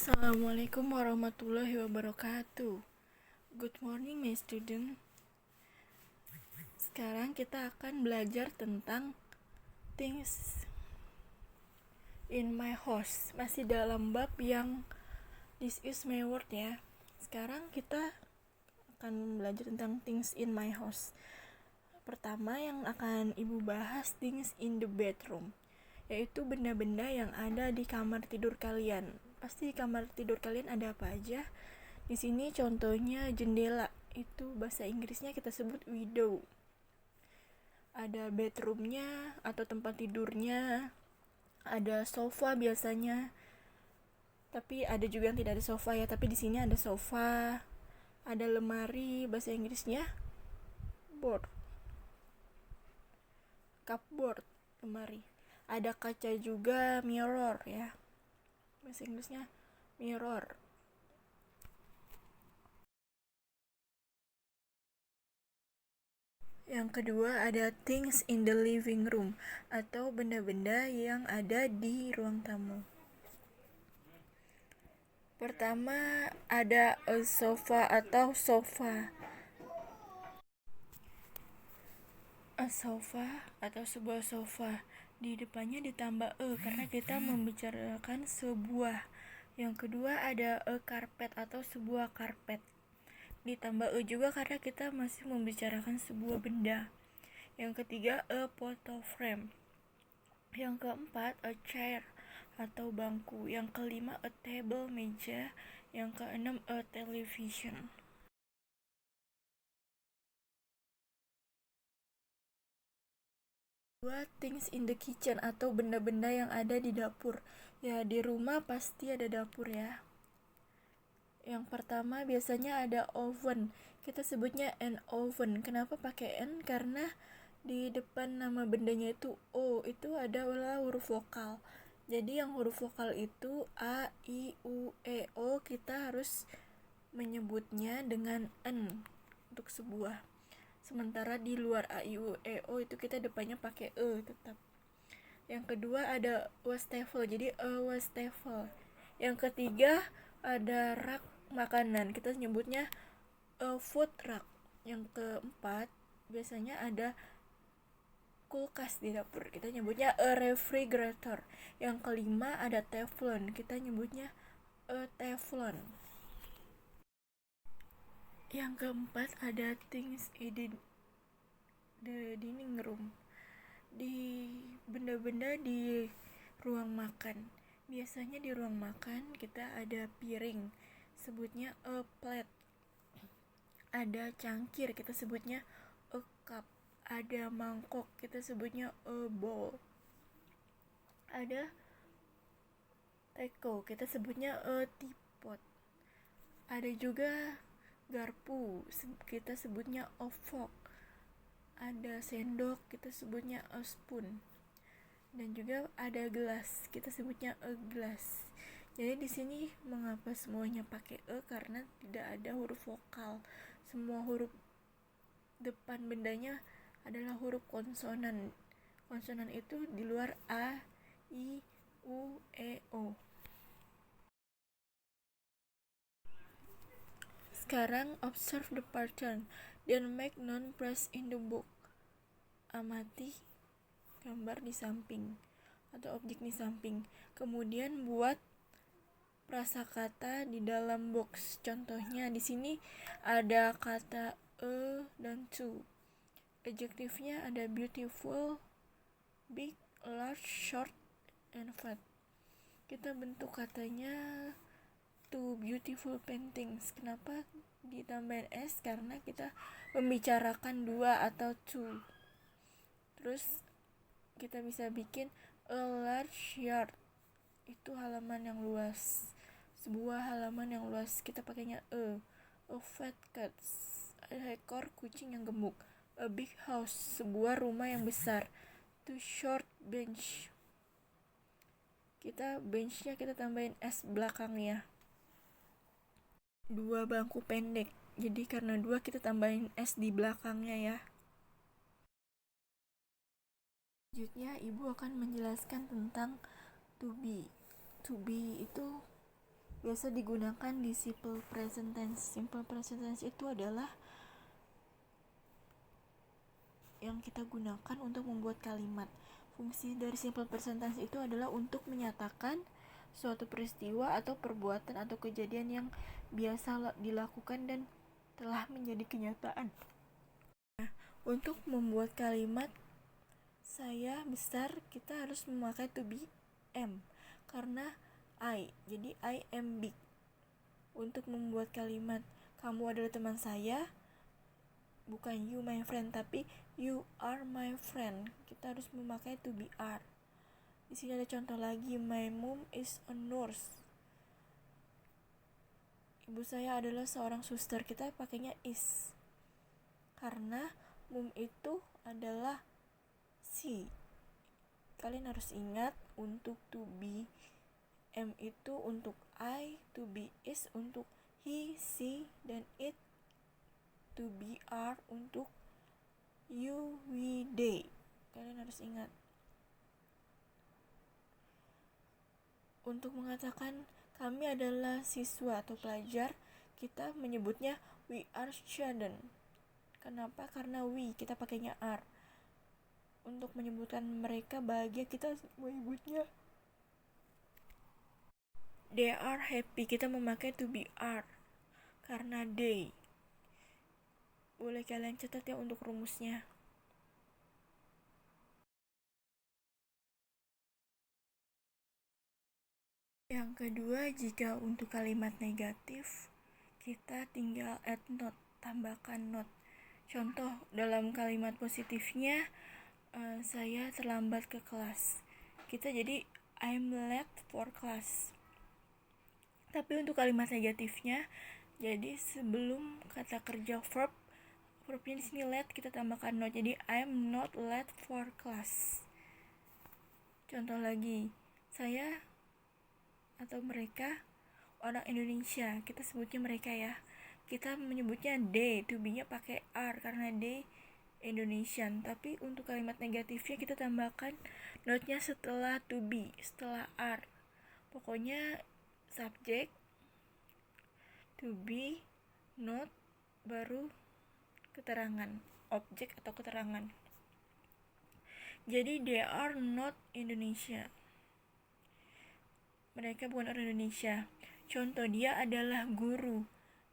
Assalamualaikum warahmatullahi wabarakatuh. Good morning my student. Sekarang kita akan belajar tentang things in my house. Masih dalam bab yang this is my word ya. Sekarang kita akan belajar tentang things in my house. Pertama yang akan ibu bahas things in the bedroom, yaitu benda-benda yang ada di kamar tidur kalian. Pasti di kamar tidur kalian ada apa aja. Di sini contohnya jendela, itu bahasa Inggrisnya kita sebut window. Ada bedroomnya atau tempat tidurnya, ada sofa biasanya. Tapi ada juga yang tidak ada sofa ya, tapi di sini ada sofa. Ada lemari, bahasa Inggrisnya board. Cupboard, lemari. Ada kaca juga, mirror ya. Bahasa Inggrisnya mirror. Yang kedua ada things in the living room atau benda-benda yang ada di ruang tamu. Pertama ada a sofa atau sofa. A sofa atau sebuah sofa, di depannya ditambah karena kita membicarakan sebuah. Yang kedua ada a carpet atau sebuah karpet, ditambah juga karena kita masih membicarakan sebuah benda. Yang ketiga a photo frame. Yang keempat a chair atau bangku. Yang kelima a table, meja. Yang keenam a television. Dua things in the kitchen atau benda-benda yang ada di dapur. Ya, di rumah pasti ada dapur ya. Yang pertama biasanya ada oven. Kita sebutnya an oven. Kenapa pakai n? Karena di depan nama bendanya itu O, itu adalah huruf vokal. Jadi yang huruf vokal itu A, I, U, E, O, kita harus menyebutnya dengan n untuk sebuah. Sementara di luar A, I, U, E, O itu kita depannya pakai E tetap. Yang kedua ada wastafel, jadi a wastafel. Yang ketiga ada rak makanan, kita nyebutnya a food rack. Yang keempat biasanya ada kulkas di dapur, kita nyebutnya a refrigerator. Yang kelima ada teflon, kita nyebutnya a teflon. Yang keempat ada things in the dining room, di benda-benda di ruang makan. Biasanya di ruang makan kita ada piring, sebutnya a plate. Ada cangkir, kita sebutnya a cup. Ada mangkok, kita sebutnya a bowl. Ada teko, kita sebutnya a teapot. Ada juga garpu, kita sebutnya a fork. Ada sendok, kita sebutnya a spoon. Dan juga ada gelas, kita sebutnya a glass. Jadi di sini mengapa semuanya pakai karena tidak ada huruf vokal. Semua huruf depan bendanya adalah huruf konsonan. Konsonan itu di luar A, I, U, E, O. Sekarang observe the pattern, then make known place in the book. Amati gambar di samping atau objek di samping. Kemudian buat prasakata di dalam box. Contohnya di sini ada kata a dan to. Adjektifnya ada beautiful, big, large, short, and fat. Kita bentuk katanya two beautiful paintings. Kenapa ditambahin s? Karena kita membicarakan dua atau two. Terus kita bisa bikin a large yard, itu halaman yang luas, sebuah halaman yang luas, kita pakainya a fat cat, ekor kucing yang gemuk. A big house, sebuah rumah yang besar. Two short bench, kita benchnya kita tambahin s belakangnya. Dua bangku pendek, jadi karena dua kita tambahin s di belakangnya ya. Selanjutnya ibu akan menjelaskan tentang to be. To be itu biasa digunakan di simple present tense. Simple present tense itu adalah yang kita gunakan untuk membuat kalimat. Fungsi dari simple present tense itu adalah untuk menyatakan suatu peristiwa atau perbuatan atau kejadian yang biasa dilakukan dan telah menjadi kenyataan. Nah, untuk membuat kalimat saya besar, kita harus memakai to be am karena I, jadi I am big. Untuk membuat kalimat kamu adalah teman saya, bukan you my friend, tapi you are my friend, kita harus memakai to be are. Di sini ada contoh lagi, my mom is a nurse. Ibu saya adalah seorang suster, kita pakainya is. Karena mom itu adalah she. Kalian harus ingat untuk to be am itu untuk I, to be is untuk he, she, dan it, to be are untuk you, we, they. Kalian harus ingat. Untuk mengatakan kami adalah siswa atau pelajar, kita menyebutnya we are student. Kenapa? Karena we, kita pakainya are. Untuk menyebutkan mereka bahagia, kita menyebutnya they are happy, kita memakai to be are karena they. Boleh kalian catat ya untuk rumusnya. Yang kedua, jika untuk kalimat negatif, kita tinggal add not, tambahkan not. Contoh dalam kalimat positifnya, saya terlambat ke kelas. Kita jadi I'm late for class. Tapi untuk kalimat negatifnya, jadi sebelum kata kerja verbnya di sini late, kita tambahkan not. Jadi I'm not late for class. Contoh lagi, saya atau mereka orang Indonesia, kita sebutnya mereka ya. Kita menyebutnya they, to be-nya pakai are karena they Indonesian. Tapi untuk kalimat negatifnya kita tambahkan not-nya setelah to be, setelah are. Pokoknya subjek, to be, not, baru keterangan, objek atau keterangan. Jadi they are not Indonesia. Mereka bukan orang Indonesia. Contoh, dia adalah guru.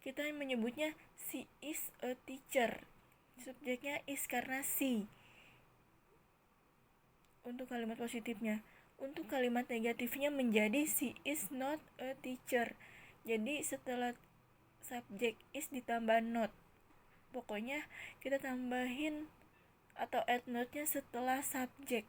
Kita menyebutnya she is a teacher. Subjeknya is karena she. Untuk kalimat positifnya. Untuk kalimat negatifnya menjadi she is not a teacher. Jadi setelah subjek is ditambah not. Pokoknya kita tambahin atau add not-nya setelah subjek.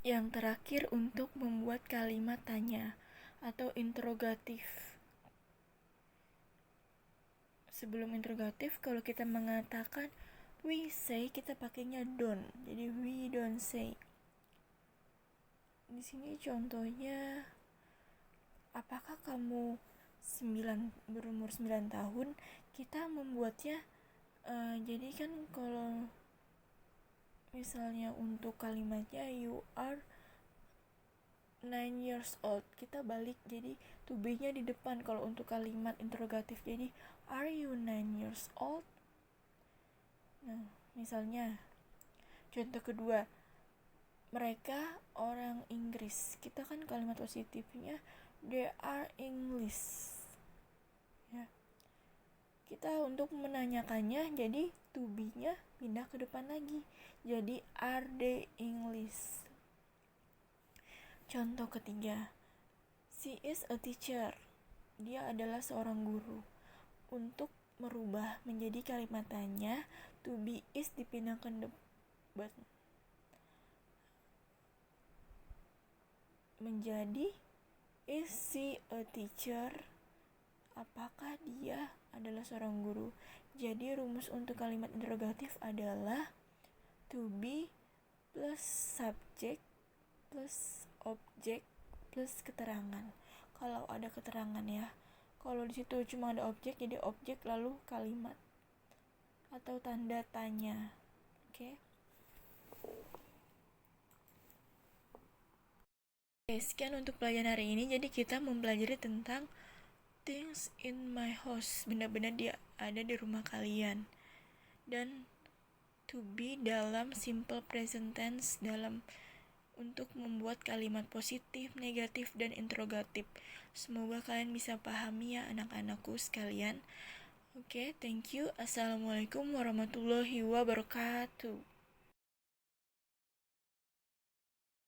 Yang terakhir, untuk membuat kalimat tanya atau interrogatif. Sebelum interrogatif, kalau kita mengatakan we say, kita pakainya don't. Jadi we don't say. Di sini contohnya, apakah kamu berumur 9 tahun? Kita membuatnya jadi kan kalau misalnya untuk kalimatnya you are 9 years old, kita balik jadi to be-nya di depan. Kalau untuk kalimat interrogatif jadi are you 9 years old? Nah, misalnya contoh kedua, mereka orang Inggris. Kita kan kalimat positifnya they are English. Ya. Kita untuk menanyakannya jadi to be-nya pindah ke depan lagi. Jadi are they English? Contoh ketiga, she is a teacher. Dia adalah seorang guru. Untuk merubah menjadi kalimat tanya, to be is dipindahkan depan menjadi is she a teacher? Apakah dia adalah seorang guru? Jadi rumus untuk kalimat interrogatif adalah to be plus subjek plus objek plus keterangan. Kalau ada keterangan ya. Kalau di situ cuma ada objek, jadi objek lalu kalimat atau tanda tanya. Oke. Sekian untuk pelajaran hari ini. Jadi kita mempelajari tentang things in my house, benda-benda dia ada di rumah kalian. Dan to be dalam simple present tense dalam untuk membuat kalimat positif, negatif, dan interrogatif. Semoga kalian bisa pahami ya anak-anakku sekalian. Oke, thank you. Assalamualaikum warahmatullahi wabarakatuh.